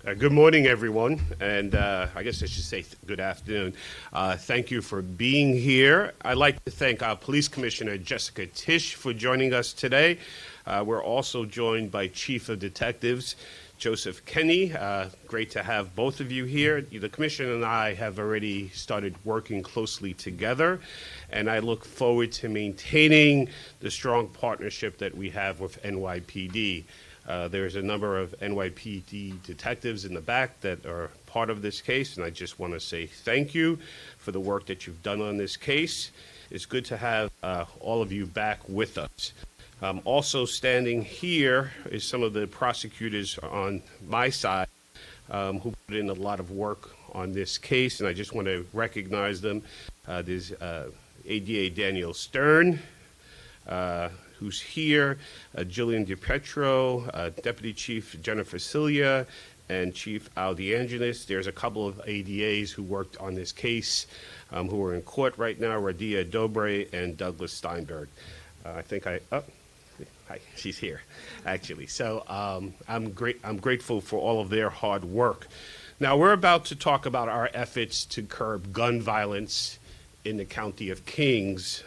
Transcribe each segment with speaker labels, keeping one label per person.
Speaker 1: Good morning, everyone, and I guess I should say good afternoon. Thank you for being here. I'd like to thank our Police Commissioner Jessica Tisch for joining us today. We're also joined by Chief of Detectives Joseph Kenny. Great to have both of you here. The Commissioner and I have already started working closely together, and I look forward to maintaining the strong partnership that we have with NYPD. There's a number of NYPD detectives in the back that are part of this case, and I just want to say thank you for the work that you've done on this case. It's good to have all of you back with us. Also standing here is some of the prosecutors on my side who put in a lot of work on this case, and I just want to recognize them. There's ADA Daniel Stern, who's here, Jillian DiPietro, Deputy Chief Jennifer Cilia, and Chief Al DeAngelis. There's a couple of ADAs who worked on this case who are in court right now, Radia Dobre and Douglas Steinberg. Hi, she's here, actually. So I'm grateful for all of their hard work. Now, we're about to talk about our efforts to curb gun violence in the County of Kings.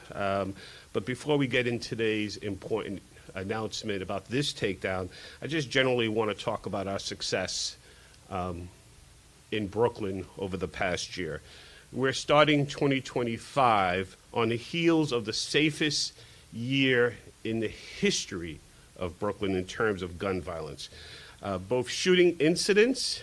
Speaker 1: But before we get into today's important announcement about this takedown, I just generally want to talk about our success in Brooklyn over the past year. We're starting 2025 on the heels of the safest year in the history of Brooklyn in terms of gun violence. Both shooting incidents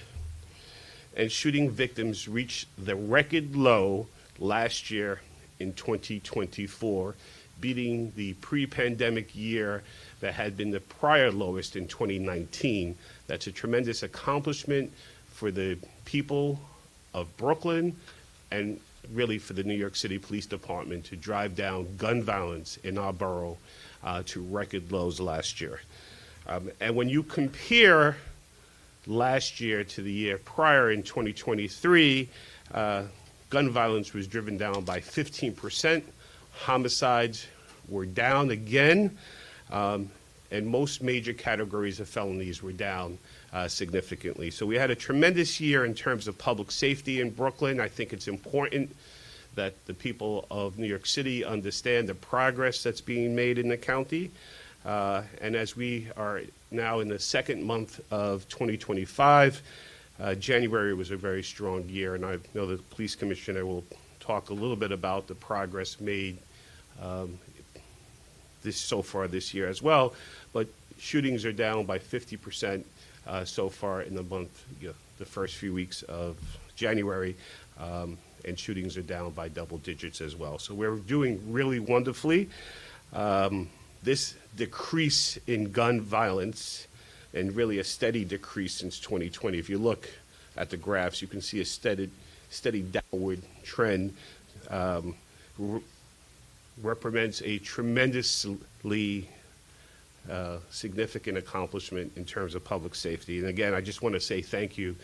Speaker 1: and shooting victims reached the record low last year in 2024, beating the pre-pandemic year that had been the prior lowest in 2019. That's a tremendous accomplishment for the people of Brooklyn and really for the New York City Police Department to drive down gun violence in our borough to record lows last year. And when you compare last year to the year prior in 2023, gun violence was driven down by 15%. Homicides were down again, and most major categories of felonies were down significantly. So we had a tremendous year in terms of public safety in Brooklyn. I think it's important that the people of New York City understand the progress that's being made in the county. And as we are now in the second month of 2025, January was a very strong year, and I know the police commissioner will talk a little bit about the progress made so far this year as well. But shootings are down by 50% so far in the month, the first few weeks of January, and shootings are down by double digits as well. So we're doing really wonderfully. This decrease in gun violence, and really a steady decrease since 2020. If you look at the graphs, you can see a steady downward trend. Represents a tremendously significant accomplishment in terms of public safety. And again, I just want to say thank you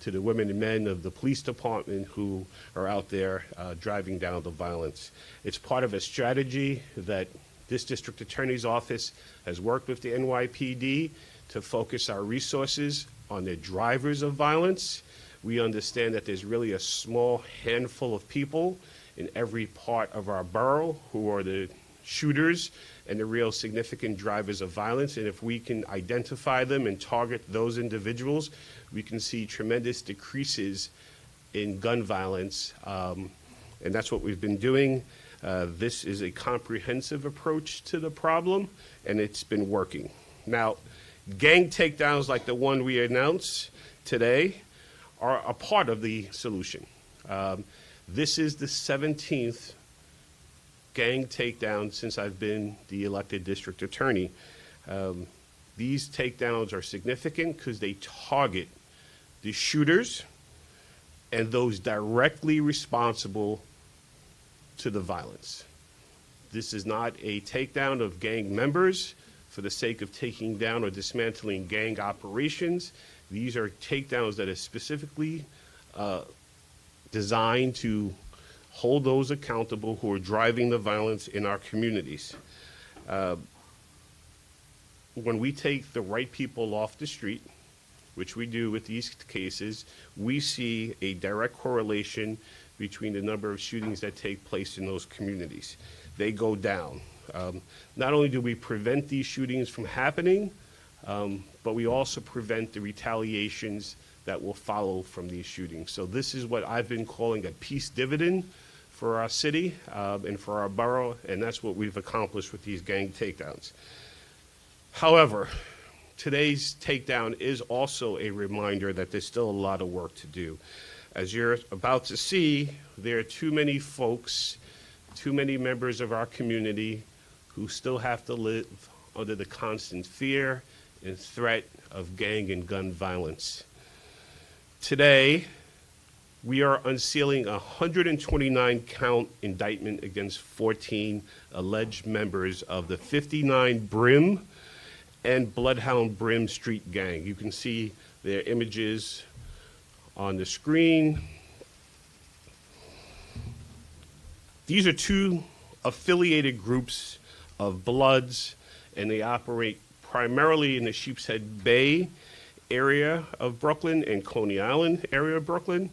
Speaker 1: to the women and men of the police department who are out there driving down the violence. It's part of a strategy that this district attorney's office has worked with the NYPD to focus our resources on the drivers of violence. We understand that there's really a small handful of people in every part of our borough who are the shooters and the real significant drivers of violence. And if we can identify them and target those individuals, we can see tremendous decreases in gun violence. And that's what we've been doing. This is a comprehensive approach to the problem, and it's been working. Now, gang takedowns like the one we announced today are a part of the solution. This is the 17th gang takedown since I've been the elected district attorney. These takedowns are significant because they target the shooters and those directly responsible to the violence. This is not a takedown of gang members for the sake of taking down or dismantling gang operations. These are takedowns that are specifically designed to hold those accountable who are driving the violence in our communities. When we take the right people off the street, which we do with these cases, we see a direct correlation between the number of shootings that take place in those communities. They go down. Not only do we prevent these shootings from happening, but we also prevent the retaliations that will follow from these shootings. So this is what I've been calling a peace dividend for our city and for our borough, and that's what we've accomplished with these gang takedowns. However, today's takedown is also a reminder that there's still a lot of work to do. As you're about to see, there are too many folks, too many members of our community who still have to live under the constant fear and threat of gang and gun violence. Today, we are unsealing a 129-count indictment against 14 alleged members of the 59 Brim and Bloodhound Brim Street Gang. You can see their images on the screen. These are two affiliated groups of Bloods, and they operate primarily in the Sheepshead Bay area of Brooklyn and Coney Island area of Brooklyn.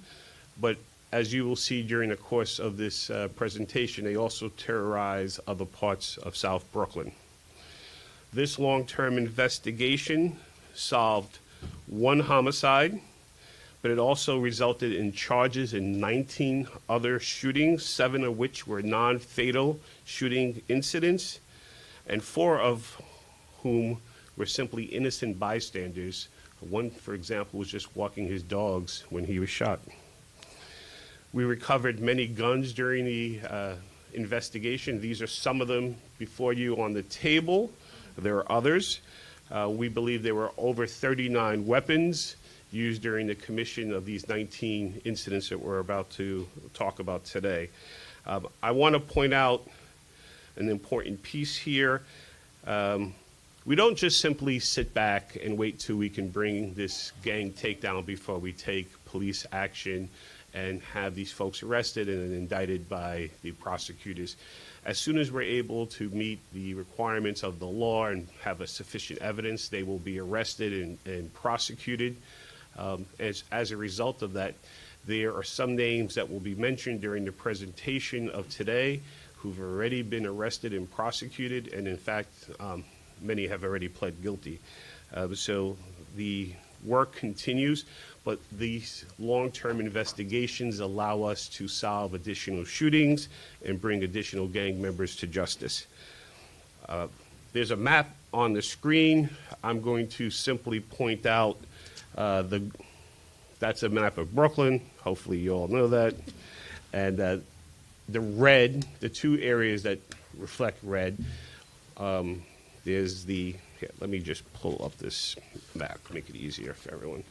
Speaker 1: But as you will see during the course of this presentation, they also terrorize other parts of South Brooklyn. This long-term investigation solved one homicide, but it also resulted in charges in 19 other shootings, 7 of which were non-fatal shooting incidents, and 4 of whom were simply innocent bystanders. One, for example, was just walking his dogs when he was shot. We recovered many guns during the investigation. These are some of them before you on the table. There are others. We believe there were over 39 weapons used during the commission of these 19 incidents that we're about to talk about today. I want to point out an important piece here. We don't just simply sit back and wait till we can bring this gang takedown before we take police action and have these folks arrested and indicted by the prosecutors. As soon as we're able to meet the requirements of the law and have a sufficient evidence, they will be arrested and prosecuted. As a result of that, there are some names that will be mentioned during the presentation of today who've already been arrested and prosecuted, and in fact, many have already pled guilty. So the work continues, but these long-term investigations allow us to solve additional shootings and bring additional gang members to justice. There's a map on the screen. I'm going to simply point out that's a map of Brooklyn. Hopefully you all know that. And the red, the two areas that reflect red, there's the, here, let me just pull up this map, make it easier for everyone.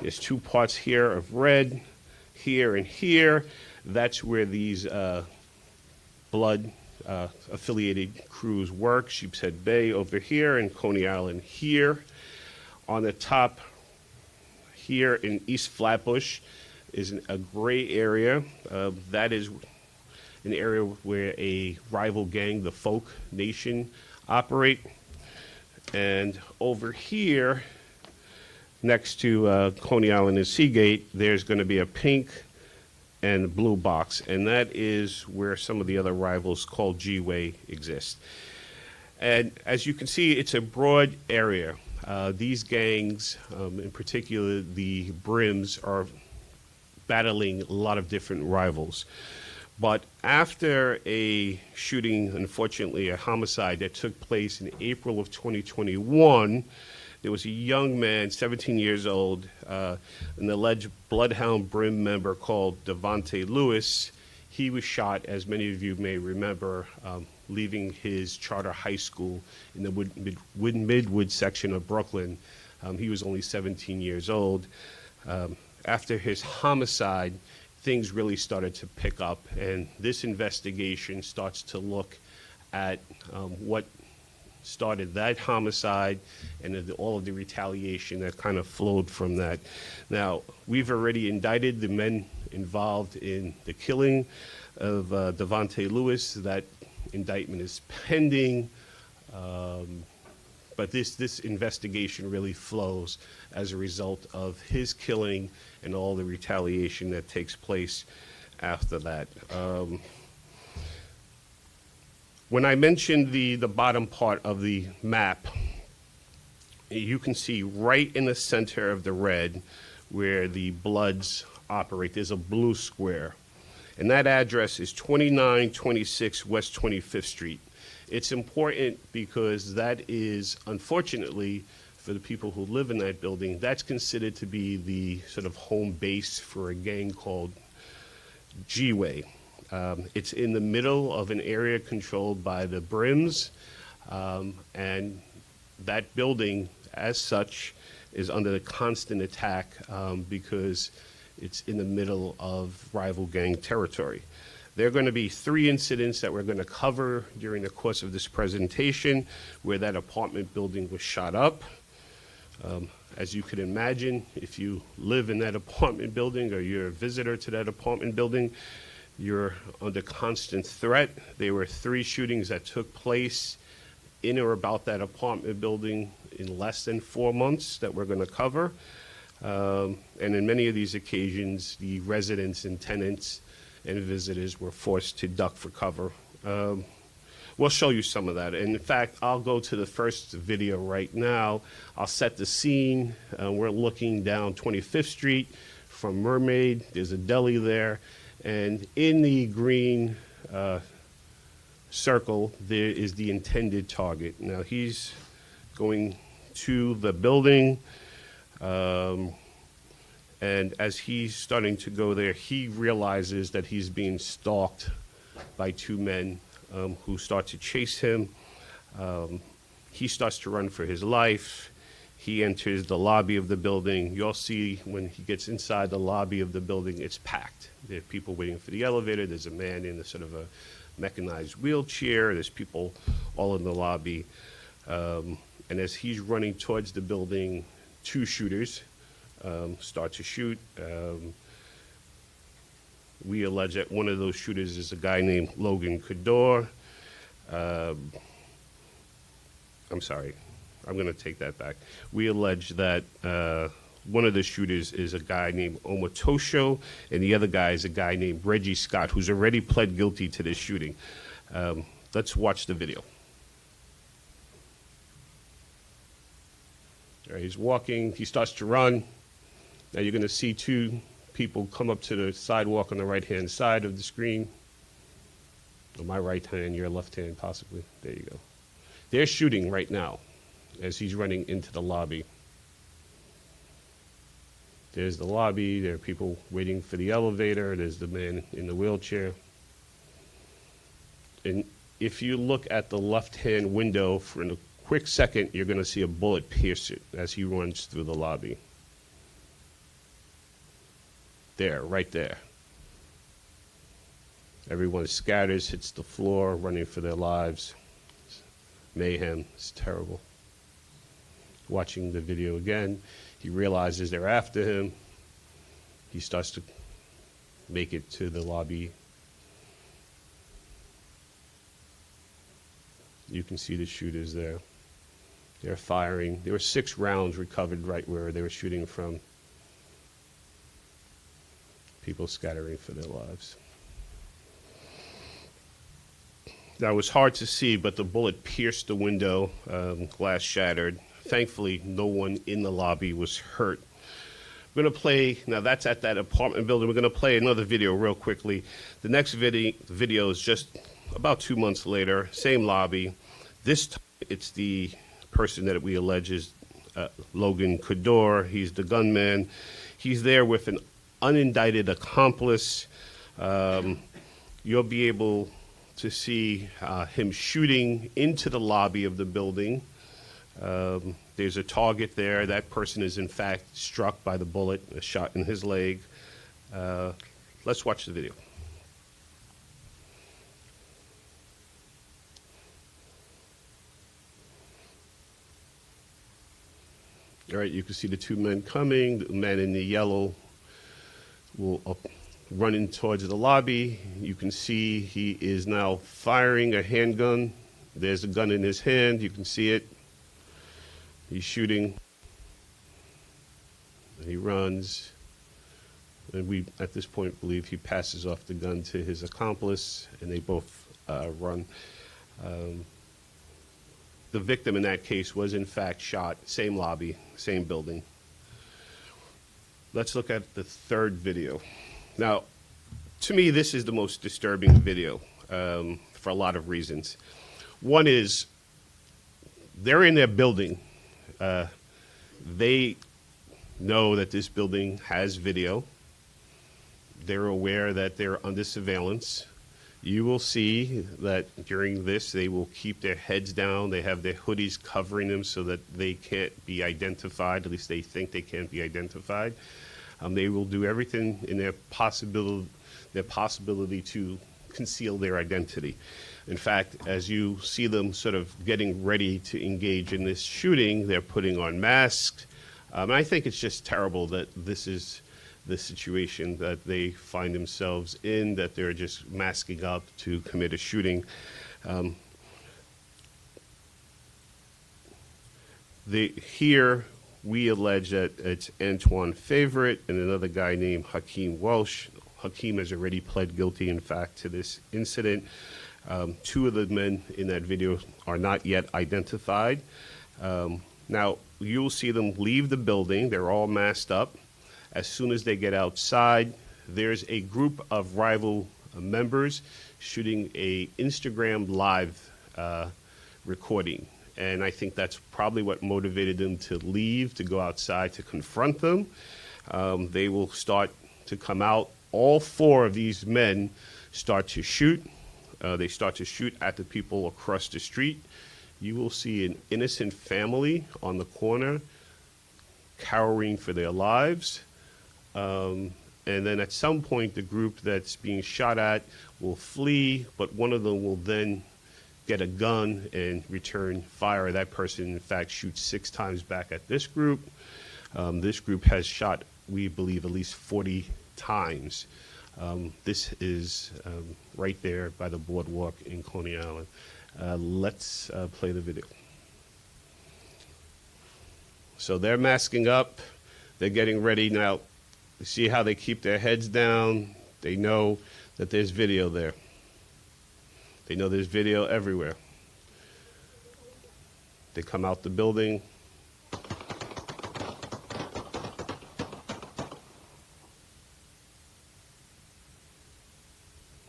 Speaker 1: There's 2 parts here of red, here and here. That's where these blood affiliated crews work. Sheepshead Bay over here and Coney Island here. On the top here in East Flatbush is a gray area. That is an area where a rival gang, the Folk Nation, operate. And over here, next to Coney Island and Seagate, there's going to be a pink and blue box, and that is where some of the other rivals called G-Way exist. And as you can see, it's a broad area. These gangs, in particular the Brims, are battling a lot of different rivals. But after a shooting, unfortunately, a homicide that took place in April of 2021, there was a young man, 17 years old, an alleged Bloodhound Brim member called Devontae Lewis. He was shot, as many of you may remember, leaving his charter high school in the Midwood section of Brooklyn. He was only 17 years old. After his homicide, things really started to pick up, and this investigation starts to look at what started that homicide and all of the retaliation that kind of flowed from that. Now, we've already indicted the men involved in the killing of Devontae Lewis. That indictment is pending, but but this investigation really flows as a result of his killing and all the retaliation that takes place after that. When I mentioned the bottom part of the map, you can see right in the center of the red where the Bloods operate, there's a blue square. And that address is 2926 West 25th Street. It's important because that is, unfortunately, for the people who live in that building, that's considered to be the sort of home base for a gang called G-Way. It's in the middle of an area controlled by the Brims, and that building, as such, is under the constant attack because it's in the middle of rival gang territory. There are going to be 3 incidents that we're going to cover during the course of this presentation where that apartment building was shot up. As you could imagine, if you live in that apartment building or you're a visitor to that apartment building, you're under constant threat. There were 3 shootings that took place in or about that apartment building in less than 4 months that we're going to cover. And in many of these occasions, the residents and tenants and visitors were forced to duck for cover. We'll show you some of that. And in fact, I'll go to the first video right now. I'll set the scene. We're looking down 25th Street from Mermaid. There's a deli there. And in the green circle, there is the intended target. Now, he's going to the building. And as he's starting to go there, he realizes that he's being stalked by 2 men who start to chase him. He starts to run for his life. He enters the lobby of the building. You'll see when he gets inside the lobby of the building, it's packed. There are people waiting for the elevator. There's a man in a sort of a mechanized wheelchair. There's people all in the lobby. And as he's running towards the building, 2 shooters start to shoot. We allege that one of those shooters is a guy named Logan Cador. I'm sorry, I'm going to take that back. We allege that one of the shooters is a guy named Omotosho, and the other guy is a guy named Reggie Scott, who's already pled guilty to this shooting. Let's watch the video. All right, he's walking, he starts to run. Now you're going to see 2 people come up to the sidewalk on the right-hand side of the screen. On my right hand, your left hand, possibly. There you go. They're shooting right now as he's running into the lobby. There's the lobby. There are people waiting for the elevator. There's the man in the wheelchair. And if you look at the left-hand window for a quick second, you're going to see a bullet pierce it as he runs through the lobby. There, right there. Everyone scatters, hits the floor, running for their lives. Mayhem. It's terrible. Watching the video again, he realizes they're after him. He starts to make it to the lobby. You can see the shooters there. They're firing. There were 6 rounds recovered right where they were shooting from. People scattering for their lives. That was hard to see, but the bullet pierced the window, glass shattered. Thankfully, no one in the lobby was hurt. We're going to play, now that's at that apartment building. We're going to play another video real quickly. The next video is just about 2 months later, same lobby. This time, it's the person that we allege is Logan Cador. He's the gunman. He's there with an unindicted accomplice. You'll be able to see him shooting into the lobby of the building. There's a target there. That person is in fact struck by the bullet, a shot in his leg. Let's watch the video. All right, you can see the 2 men coming. The man in the yellow will run in towards the lobby. You can see he is now firing a handgun. There's a gun in his hand. You can see it. He's shooting, and he runs, and we, at this point, believe he passes off the gun to his accomplice, and they both run. The victim in that case was, in fact, shot, same lobby, same building. Let's look at the third video. Now, to me, this is the most disturbing video for a lot of reasons. One is they're in their building. They know that this building has video. They're aware that they're under surveillance. You will see that during this, they will keep their heads down. They have their hoodies covering them so that they can't be identified. At least they think they can't be identified. They will do everything in their possibility to conceal their identity. In fact, as you see them sort of getting ready to engage in this shooting, they're putting on masks. And I think it's just terrible that this is the situation that they find themselves in, that they're just masking up to commit a shooting. Here, we allege that it's Antoine Favorite and another guy named Hakeem Welsh. Hakeem has already pled guilty, in fact, to this incident. Two of the men in that video are not yet identified. Now, you'll see them leave the building. They're all masked up. As soon as they get outside, there's a group of rival members shooting a Instagram live recording. And I think that's probably what motivated them to leave, to go outside to confront them. They will start to come out. All four of these men start to shoot. They start to shoot at the people across the street. You will see an innocent family on the corner cowering for their lives. And then at some point, the group that's being shot at will flee, but one of them will then get a gun and return fire. That person, in fact, shoots 6 times back at this group. This group has shot, we believe, at least 40 times. This is right there by the boardwalk in Coney Island. Let's play the video. So they're masking up. They're getting ready now. You see how they keep their heads down. They know that there's video there. They know there's video everywhere. They come out the building.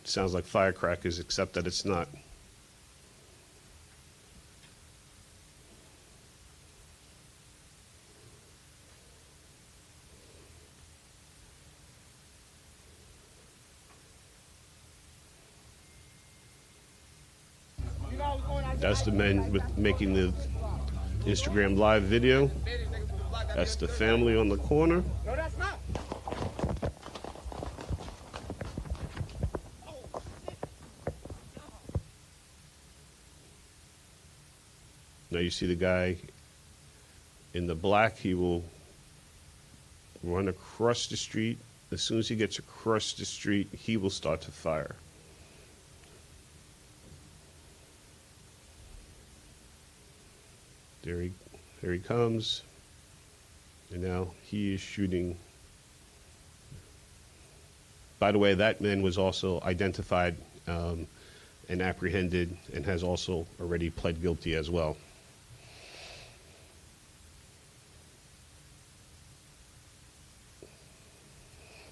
Speaker 1: Sounds like firecrackers, except that it's not. That's the men making the Instagram live video. That's the family on the corner.
Speaker 2: No, that's not.
Speaker 1: Now you see the guy in the black. He will run across the street. As soon as he gets across the street, he will start to fire. There he comes, and now he is shooting. By the way, that man was also identified and apprehended and has also already pled guilty as well.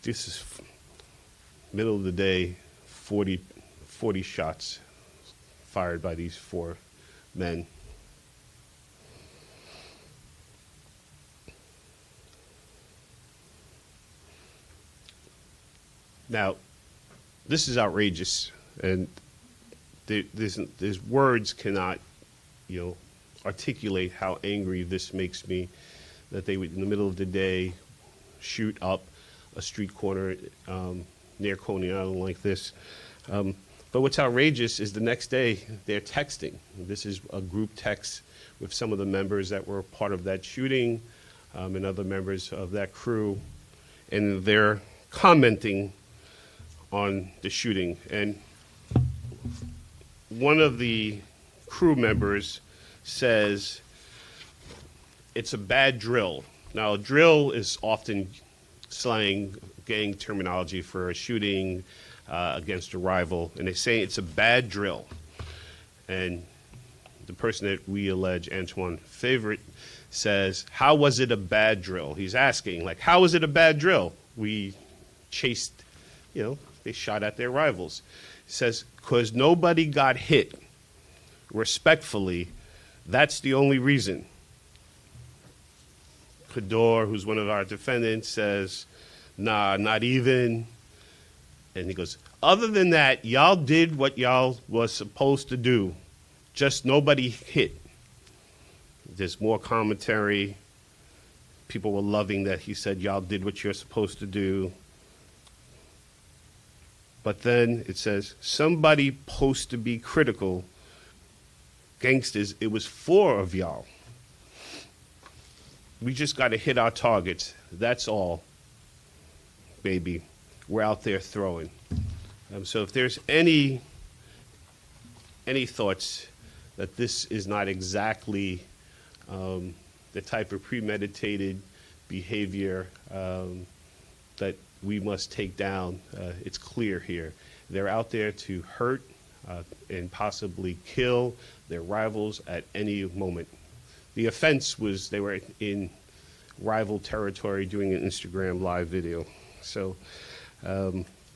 Speaker 1: This is middle of the day, 40 shots fired by these 4 men. Now, this is outrageous, and there's words cannot, articulate how angry this makes me, that they would, in the middle of the day, shoot up a street corner near Coney Island like this. But what's outrageous is the next day they're texting. This is a group text with some of the members that were part of that shooting and other members of that crew, and they're commenting on the shooting. And one of the crew members says, it's a bad drill. Now, a drill is often slang, gang terminology for a shooting against a rival, and they say it's a bad drill. And the person that we allege, Antoine Favorite, says, how was it a bad drill? He's asking, like, how was it a bad drill? We chased, they shot at their rivals. He says, because nobody got hit. Respectfully, that's the only reason. Kador, who's one of our defendants, says, nah, not even. And he goes, other than that, y'all did what y'all was supposed to do. Just nobody hit. There's more commentary. People were loving that he said, y'all did what you're supposed to do. But then it says, somebody supposed to be critical. Gangsters, it was 4 of y'all. We just got to hit our targets. That's all, baby. We're out there throwing. So if there's any thoughts that this is not exactly the type of premeditated behavior that we must take down, it's clear here. They're out there to hurt and possibly kill their rivals at any moment. The offense was they were in rival territory doing an Instagram live video. So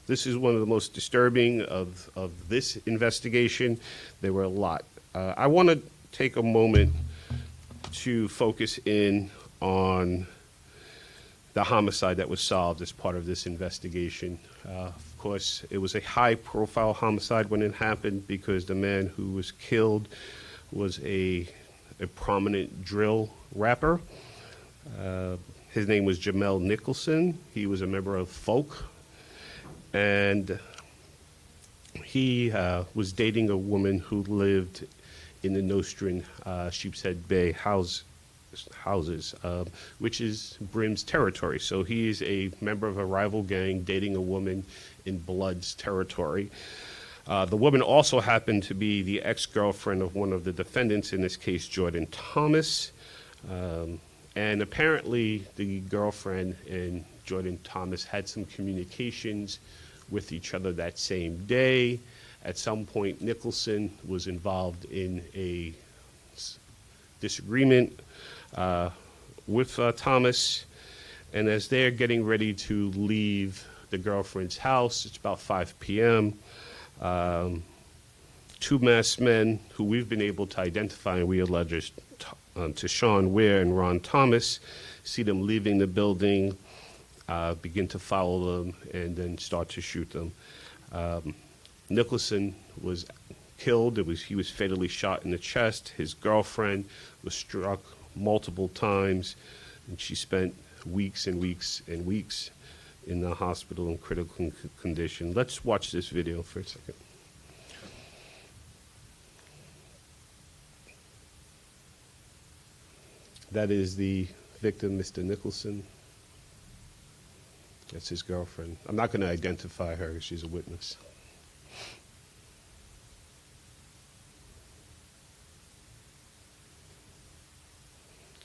Speaker 1: this is one of the most disturbing of this investigation. There were a lot. I want to take a moment to focus in on the homicide that was solved as part of this investigation. Of course, it was a high-profile homicide when it happened because the man who was killed was a prominent drill rapper. His name was Jamel Nicholson. He was a member of Folk, and he was dating a woman who lived in the Nostrand Sheepshead Bay houses, which is Brim's territory. So he is a member of a rival gang dating a woman in Blood's territory. The woman also happened to be the ex-girlfriend of one of the defendants, in this case, Jordan Thomas. And apparently the girlfriend and Jordan Thomas had some communications with each other that same day. At some point, Nicholson was involved in a disagreement with Thomas. And as they're getting ready to leave the girlfriend's house, it's about 5 p.m., 2 masked men who we've been able to identify, and we allege to Sean Ware and Ron Thomas, see them leaving the building, begin to follow them, and then start to shoot them. Nicholson was killed. He was fatally shot in the chest. His girlfriend was struck multiple times, and she spent weeks and weeks and weeks in the hospital in critical condition. Let's watch this video for a second. That is the victim, Mr. Nicholson. That's his girlfriend. I'm not going to identify her because she's a witness.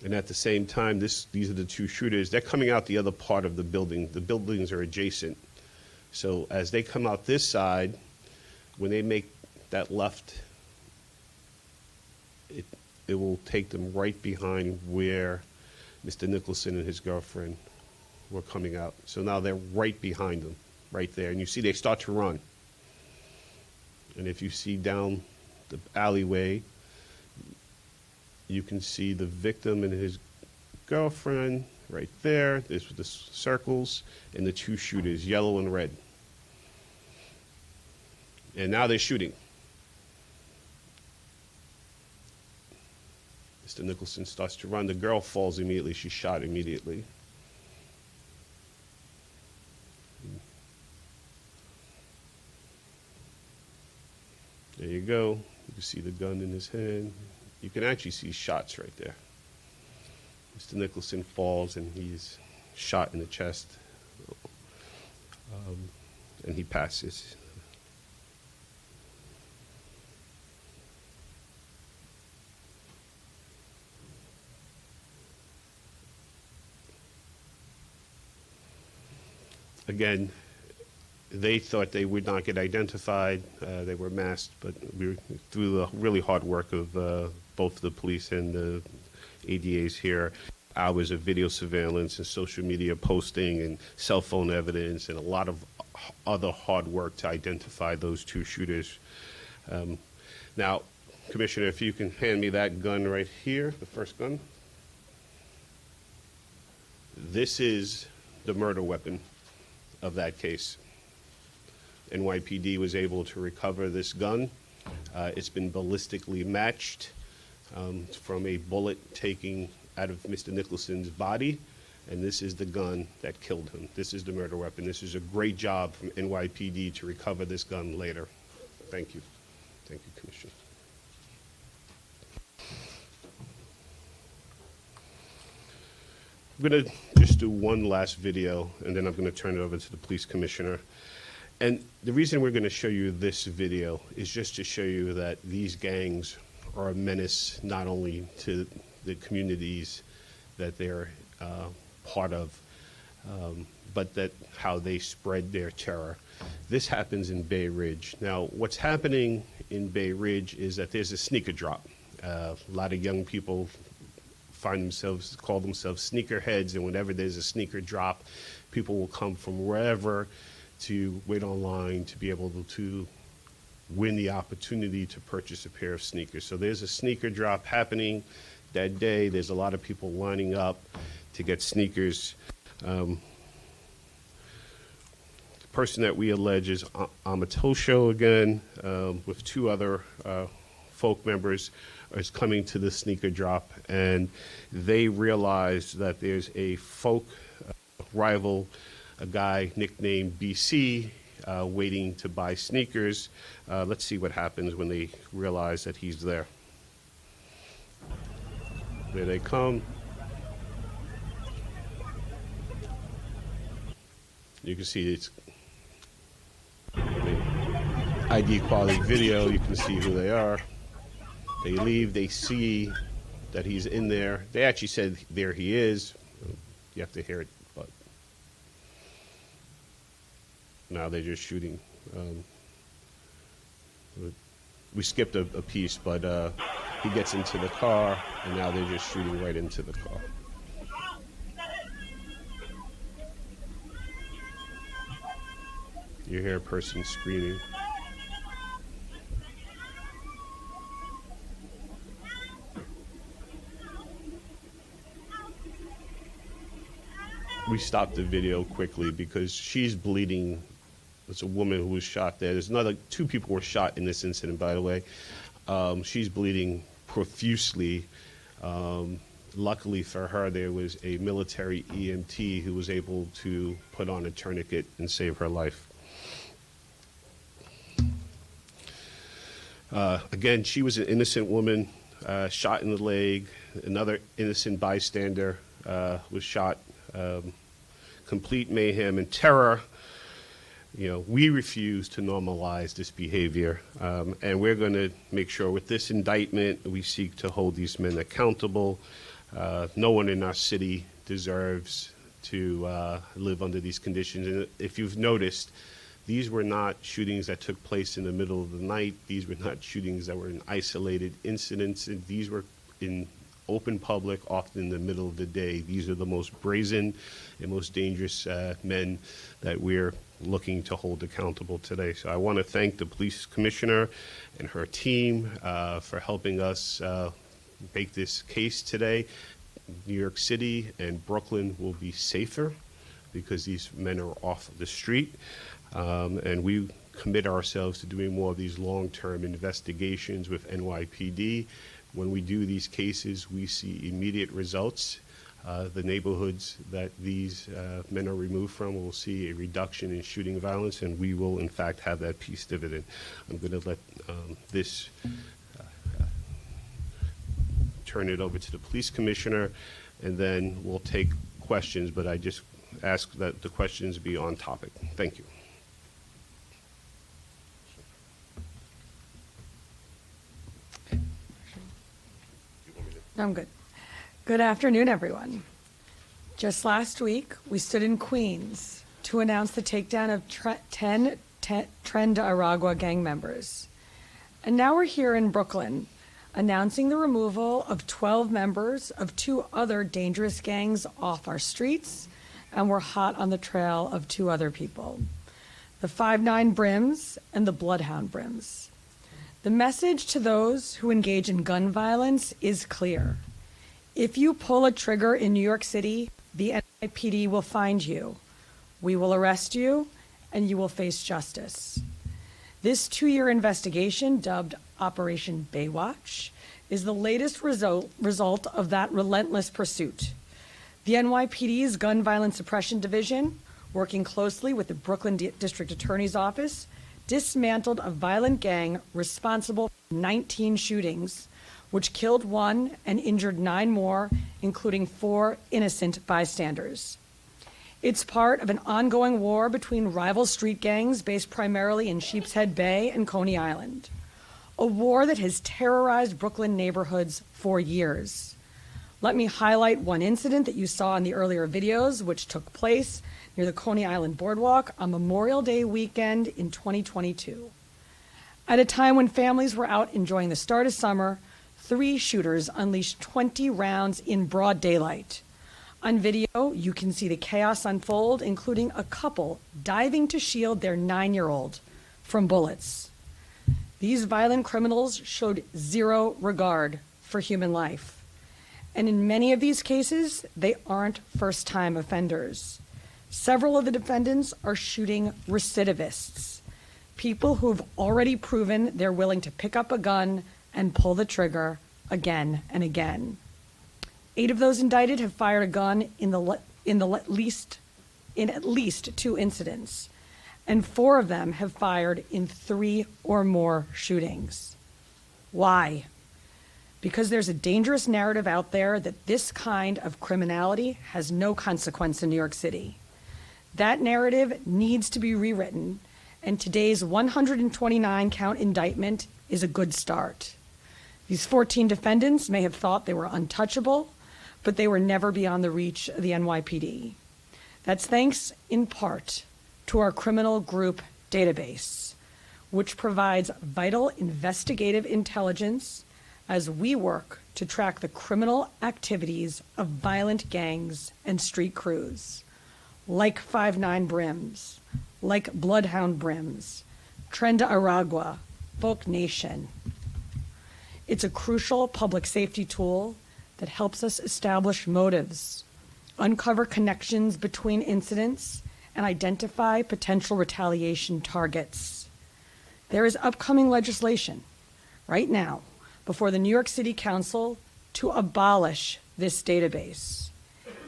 Speaker 1: And at the same time, these are the 2 shooters. They're coming out the other part of the building. The buildings are adjacent. So as they come out this side, when they make that left, it will take them right behind where Mr. Nicholson and his girlfriend were coming out. So now they're right behind them, right there. And you see they start to run. And if you see down the alleyway, you can see the victim and his girlfriend right there. There's the circles and the 2 shooters, yellow and red. And now they're shooting. Mr. Nicholson starts to run. The girl falls immediately. She's shot immediately. There you go. You can see the gun in his hand. You can actually see shots right there. Mr. Nicholson falls and he's shot in the chest. And he passes. Again, they thought they would not get identified. They were masked, but through the really hard work of both the police and the ADAs here, hours of video surveillance and social media posting and cell phone evidence and a lot of other hard work to identify those two shooters. Now, Commissioner, if you can hand me that gun right here, the first gun. This is the murder weapon of that case. NYPD was able to recover this gun. It's been ballistically matched from a bullet taken out of Mr. Nicholson's body, and this is the gun that killed him. This is the murder weapon. This is a great job from NYPD to recover this gun later. Thank you. Thank you, Commissioner. I'm going to just do one last video, and then I'm going to turn it over to the police commissioner. And the reason we're going to show you this video is just to show you that these gangs are a menace not only to the communities that they're part of, but that how they spread their terror. This happens in Bay Ridge. Now, what's happening in Bay Ridge is that there's a sneaker drop. A lot of young people call themselves sneakerheads, and whenever there's a sneaker drop, people will come from wherever to wait online to be able to win the opportunity to purchase a pair of sneakers. So there's a sneaker drop happening that day. There's a lot of people lining up to get sneakers. The person that we allege is Amatosho again, with two other folk members, is coming to the sneaker drop, and they realize that there's a folk rival, a guy nicknamed BC, waiting to buy sneakers. Let's see what happens when they realize that he's there. There they come. You can see it's ID quality video. You can see who they are. They leave. They see that he's in there. They actually said, there he is. You have to hear it, but now they're just shooting. We skipped a piece, but he gets into the car, and now they're just shooting right into the car. You hear a person screaming. We stopped the video quickly because she's bleeding. It's a woman who was shot there. There's another, two people were shot in this incident, by the way. She's bleeding profusely. Luckily for her, there was a military EMT who was able to put on a tourniquet and save her life. Again, she was an innocent woman, shot in the leg. Another innocent bystander was shot. Complete mayhem and terror. You know, we refuse to normalize this behavior, and we're going to make sure with this indictment we seek to hold these men accountable. No one in our city deserves to live under these conditions. And if you've noticed, these were not shootings that took place in the middle of the night. These were not shootings that were in isolated incidents. And these were in open public, often in the middle of the day. These are the most brazen and most dangerous men that we're looking to hold accountable today. So I want to thank the police commissioner and her team for helping us make this case today. New York City and Brooklyn will be safer because these men are off the street. And we commit ourselves to doing more of these long-term investigations with NYPD. When we do these cases, we see immediate results. The neighborhoods that these men are removed from will see a reduction in shooting violence, and we will, in fact, have that peace dividend. I'm going to let turn it over to the police commissioner, and then we'll take questions, but I just ask that the questions be on topic. Thank you.
Speaker 2: I'm good. Good afternoon, everyone. Just last week, we stood in Queens to announce the takedown of 10 Tren de Aragua gang members. And now we're here in Brooklyn, announcing the removal of 12 members of 2 other dangerous gangs off our streets, and we're hot on the trail of 2 other people, the 5'9" Brims and the Bloodhound Brims. The message to those who engage in gun violence is clear. If you pull a trigger in New York City, the NYPD will find you. We will arrest you, and you will face justice. This 2-year investigation, dubbed Operation Baywatch, is the latest result of that relentless pursuit. The NYPD's Gun Violence Suppression Division, working closely with the Brooklyn District Attorney's Office, dismantled a violent gang responsible for 19 shootings, which killed 1 and injured 9 more, including 4 innocent bystanders. It's part of an ongoing war between rival street gangs based primarily in Sheepshead Bay and Coney Island, a war that has terrorized Brooklyn neighborhoods for years. Let me highlight one incident that you saw in the earlier videos, which took place near the Coney Island Boardwalk on Memorial Day weekend in 2022. At a time when families were out enjoying the start of summer, 3 shooters unleashed 20 rounds in broad daylight. On video, you can see the chaos unfold, including a couple diving to shield their 9-year-old from bullets. These violent criminals showed zero regard for human life. And in many of these cases, they aren't first-time offenders. Several of the defendants are shooting recidivists, people who've already proven they're willing to pick up a gun and pull the trigger again and again. 8 of those indicted have fired a gun in at least 2 incidents, and 4 of them have fired in 3 or more shootings. Why? Because there's a dangerous narrative out there that this kind of criminality has no consequence in New York City. That narrative needs to be rewritten, and today's 129-count indictment is a good start. These 14 defendants may have thought they were untouchable, but they were never beyond the reach of the NYPD. That's thanks, in part, to our criminal group database, which provides vital investigative intelligence as we work to track the criminal activities of violent gangs and street crews, like 5'9" Brims, like Bloodhound Brims, Tren de Aragua, Folk Nation. It's a crucial public safety tool that helps us establish motives, uncover connections between incidents, and identify potential retaliation targets. There is upcoming legislation right now before the New York City Council to abolish this database.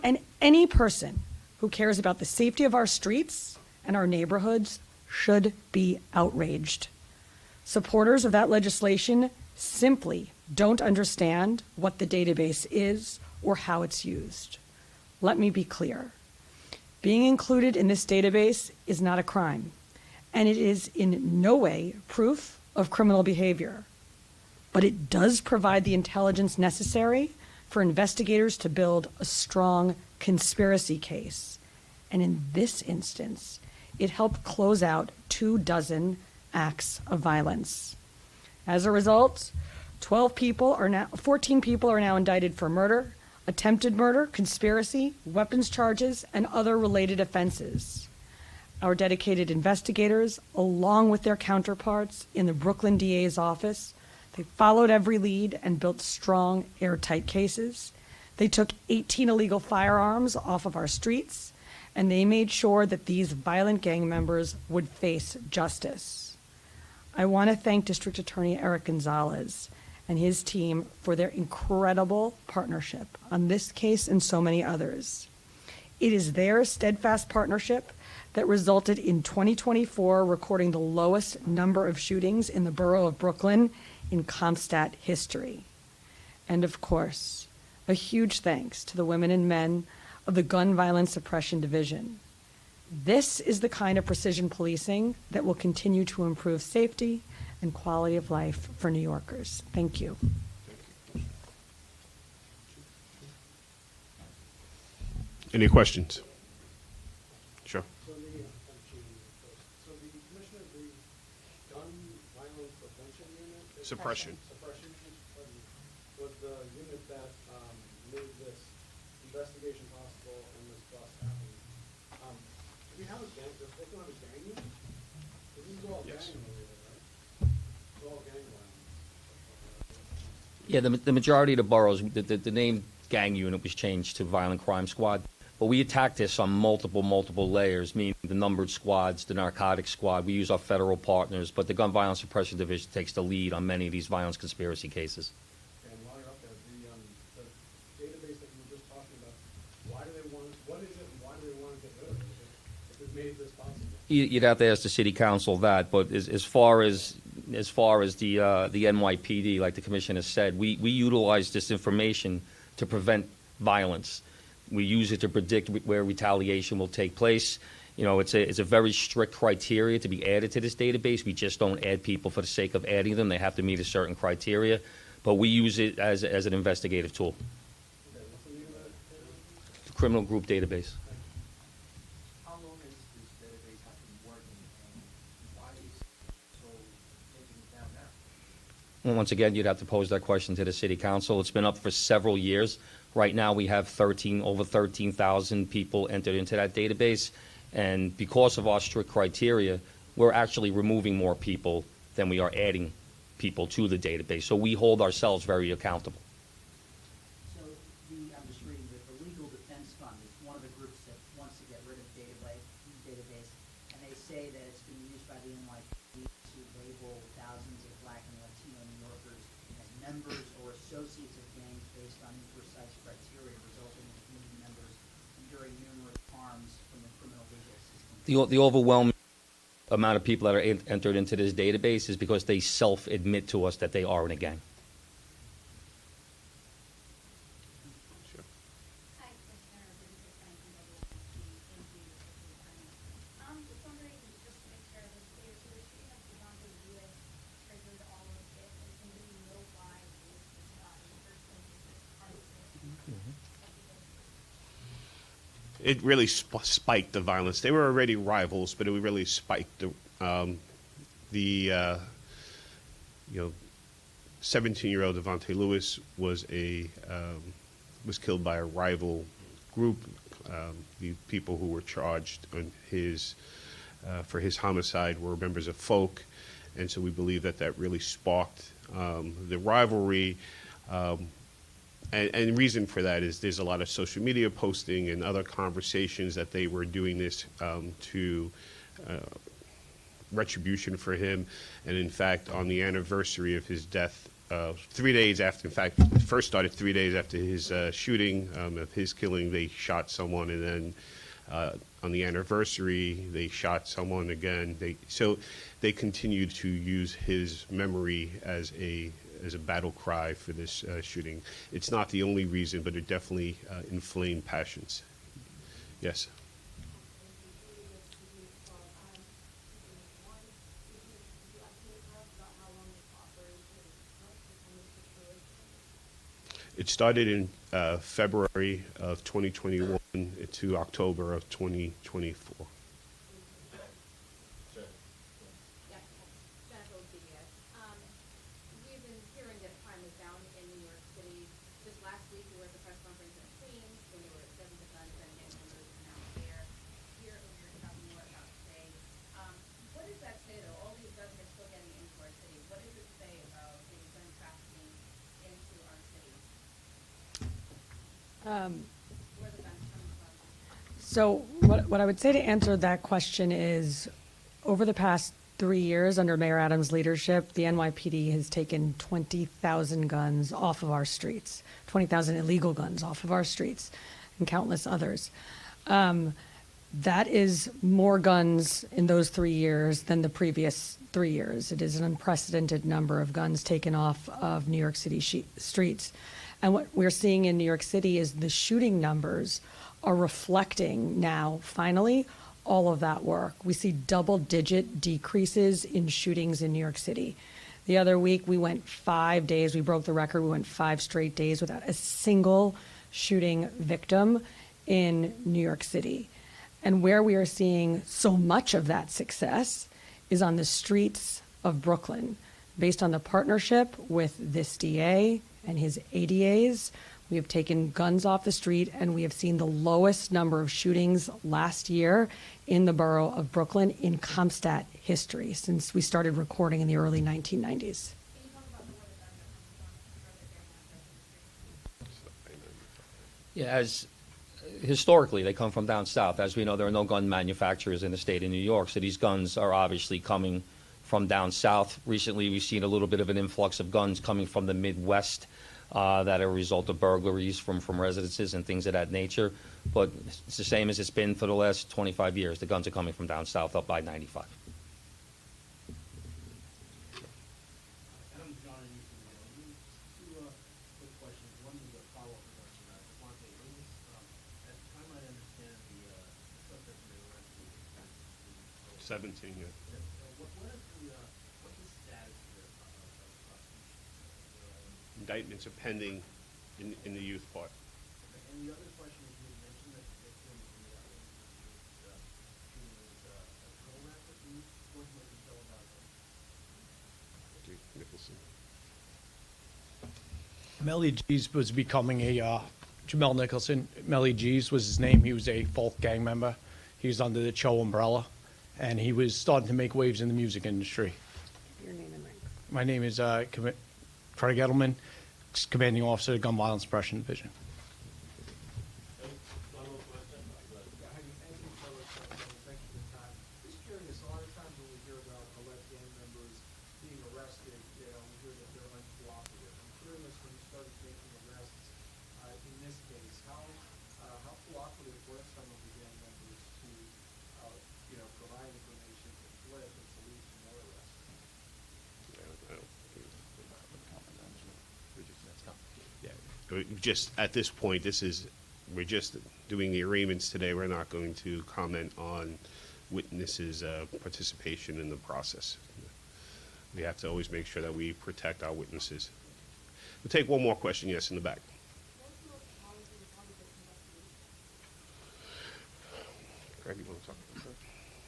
Speaker 2: And any person who cares about the safety of our streets and our neighborhoods should be outraged. Supporters of that legislation simply don't understand what the database is or how it's used. Let me be clear. Being included in this database is not a crime, and it is in no way proof of criminal behavior. But it does provide the intelligence necessary for investigators to build a strong conspiracy case. And in this instance, it helped close out 24 acts of violence. As a result, 14 people are now indicted for murder, attempted murder, conspiracy, weapons charges, and other related offenses. Our dedicated investigators, along with their counterparts in the Brooklyn DA's office, they followed every lead and built strong, airtight cases. They took 18 illegal firearms off of our streets, and they made sure that these violent gang members would face justice. I want to thank District Attorney Eric Gonzalez and his team for their incredible partnership on this case and so many others. It is their steadfast partnership that resulted in 2024 recording the lowest number of shootings in the borough of Brooklyn in CompStat history. And of course, a huge thanks to the women and men of the Gun Violence Suppression Division. This is the kind of precision policing that will continue to improve safety and quality of life for New Yorkers. Thank you.
Speaker 1: Any questions? Sure.
Speaker 3: So the
Speaker 1: Suppression.
Speaker 3: Suppression was the unit that made this investigation possible and this bust happen. Do we have a gang? Does Brooklyn have a gang unit? This is all
Speaker 1: Yes.
Speaker 3: gang related, right? It's all gang violence.
Speaker 4: Yeah, the majority of the boroughs, the name gang unit was changed to violent crime squad. But we attack this on multiple layers, meaning the numbered squads, the narcotics squad. We use our federal partners, but the Gun Violence Suppression Division takes the lead on many of these violence conspiracy cases.
Speaker 3: And while you're up there, the database that you were just talking about, why do they want, what is it and why do they want to get rid of it if it made this possible?
Speaker 4: You'd have to ask the city council that, but as far as the NYPD, like the commission has said, we utilize this information to prevent violence. We use it to predict where retaliation will take place. You know, it's a very strict criteria to be added to this database. We just don't add people for the sake of adding them. They have to meet a certain criteria, but we use it as an investigative tool.
Speaker 3: Okay, what's the name of that?
Speaker 4: The criminal group database.
Speaker 5: How long has this database have been working, and why is so taking it down now?
Speaker 4: Well, once again, you'd have to pose that question to the city council. It's been up for several years. Right now, we have over 13,000 people entered into that database, and because of our strict criteria, we're actually removing more people than we are adding people to the database. So we hold ourselves very accountable.
Speaker 6: So I'm just reading the Legal Defense Fund is one of the groups that wants to get rid of database, and they say that it's being used by the NYPD to label thousands of Black and Latino New Yorkers as members or associates of gangs based on imprecise criteria, resulting in community members enduring numerous harms from the criminal legal system.
Speaker 4: The overwhelming amount of people that are entered into this database is because they self-admit to us that they are in a gang.
Speaker 1: Sure.
Speaker 7: Hi, Commissioner. This is Franklin WNC. Thank you for your time. Just wondering, just to make sure this clear, so the shooting of Devontae Lewis triggered all of this, and do we know why Lewis was shot in the first place? Is this part of it?
Speaker 1: It really spiked the violence. They were already rivals, but it really spiked the 17-year-old Devontae Lewis was killed by a rival group. The people who were charged on for his homicide were members of folk, and so we believe that really sparked the rivalry. And the reason for that is there's a lot of social media posting and other conversations that they were doing this to retribution for him. And in fact, on the anniversary of his death, 3 days after, in fact, it first started 3 days after his shooting, of his killing, they shot someone, and then on the anniversary, they shot someone again. So they continued to use his memory as a battle cry for this shooting. It's not the only reason, but it definitely inflamed passions. Yes. It started in February of 2021 to October of 2024.
Speaker 7: We've been hearing that crime is down in New York City. Just last week, we were at the press conference in Queens when there were dozens of guns and gang members announced there. Here, we're hearing about more about today. What does that say, though? All these guns are still getting into our city. What does it say about the gun trafficking into our city? Where the guns coming from?
Speaker 2: So what I would say to answer that question is, over the past 3 years under Mayor Adams' leadership, the NYPD has taken 20,000 guns off of our streets, 20,000 illegal guns off of our streets, and countless others. That is more guns in those 3 years than the previous 3 years. It is an unprecedented number of guns taken off of New York City streets. And what we're seeing in New York City is the shooting numbers are reflecting now, finally, all of that work. We see double-digit decreases in shootings in New York City. The other week, we went 5 days, we broke the record, we went 5 straight days without a single shooting victim in New York City. And where we are seeing so much of that success is on the streets of Brooklyn. Based on the partnership with this DA and his ADAs, we have taken guns off the street, and we have seen the lowest number of shootings last year in the borough of Brooklyn in Comstat history since we started recording in the early 1990s.
Speaker 4: Yeah, as historically, they come from down south. As we know, there are no gun manufacturers in the state of New York, so these guns are obviously coming from down south. Recently, we've seen a little bit of an influx of guns coming from the Midwest that are a result of burglaries from residences and things of that nature. But it's the same as it's been for the last 25 years. The guns are coming from down south up by 95.
Speaker 3: I'm John and two quick questions. One is a follow-up question. Devontae Haynes. At the time, I understand the suspect may arrested.
Speaker 1: 17, yeah.
Speaker 3: What's the status of the prosecution?
Speaker 1: Indictments are pending in the youth part.
Speaker 3: And the other question is, you mentioned that the victim in the shooting was a co-rapper. Can you go into more detail about that?
Speaker 1: Nicholson.
Speaker 8: Melly G's was becoming a Jamel Nicholson. Melly G's was his name. He was a folk gang member. He was under the Cho umbrella, and he was starting to make waves in the music industry.
Speaker 2: Your name and rank.
Speaker 8: My name is Craig Edelman, commanding officer of the Gun Violence Suppression Division.
Speaker 3: Just curious, a lot of times when we hear about alleged gang members being arrested, we hear that they're uncooperative. I'm curious, when you started making arrests in this case, how cooperative were some of the gang members to, provide information to flip and to lead to more arrests?
Speaker 1: Just at this point, we're just doing the arraignments today. We're not going to comment on witnesses' participation in the process. We have to always make sure that we protect our witnesses. We'll take one more question. Yes, in the back. Craig, you want to talk about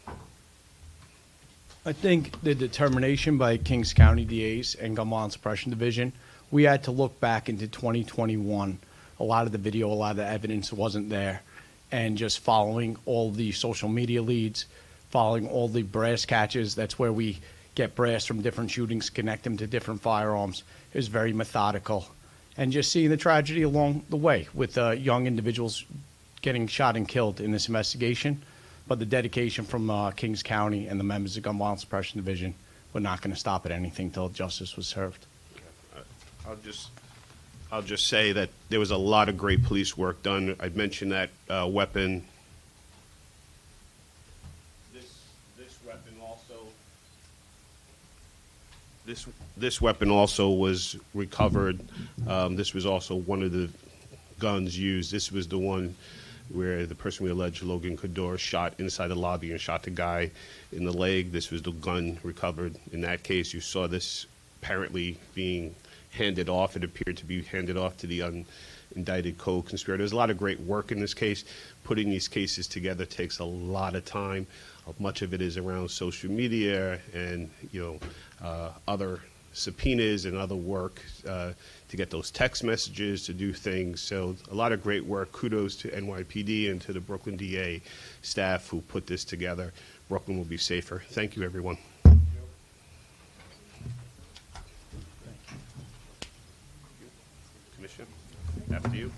Speaker 1: that?
Speaker 8: I think the determination by Kings County DAs and Gun Violence Suppression Division, we had to look back into 2021. A lot of the video, a lot of the evidence wasn't there. And just following all the social media leads, following all the brass catches, that's where we get brass from different shootings, connect them to different firearms. It was very methodical. And just seeing the tragedy along the way with young individuals getting shot and killed in this investigation. But the dedication from Kings County and the members of the Gun Violence Suppression Division, we're not going to stop at anything till justice was served.
Speaker 1: I'll just say that there was a lot of great police work done. I'd mentioned that weapon. This weapon also. This weapon also was recovered. This was also one of the guns used. This was the one where the person we allege, Logan Cador, shot inside the lobby and shot the guy in the leg. This was the gun recovered. In that case, you saw this apparently being handed off. It appeared to be handed off to the unindicted co-conspirator. There's a lot of great work in this case. Putting these cases together takes a lot of time. Much of it is around social media and other subpoenas and other work to get those text messages, to do things. So a lot of great work. Kudos to NYPD and to the Brooklyn DA staff who put this together. Brooklyn will be safer. Thank you, everyone. Commissioner, after you.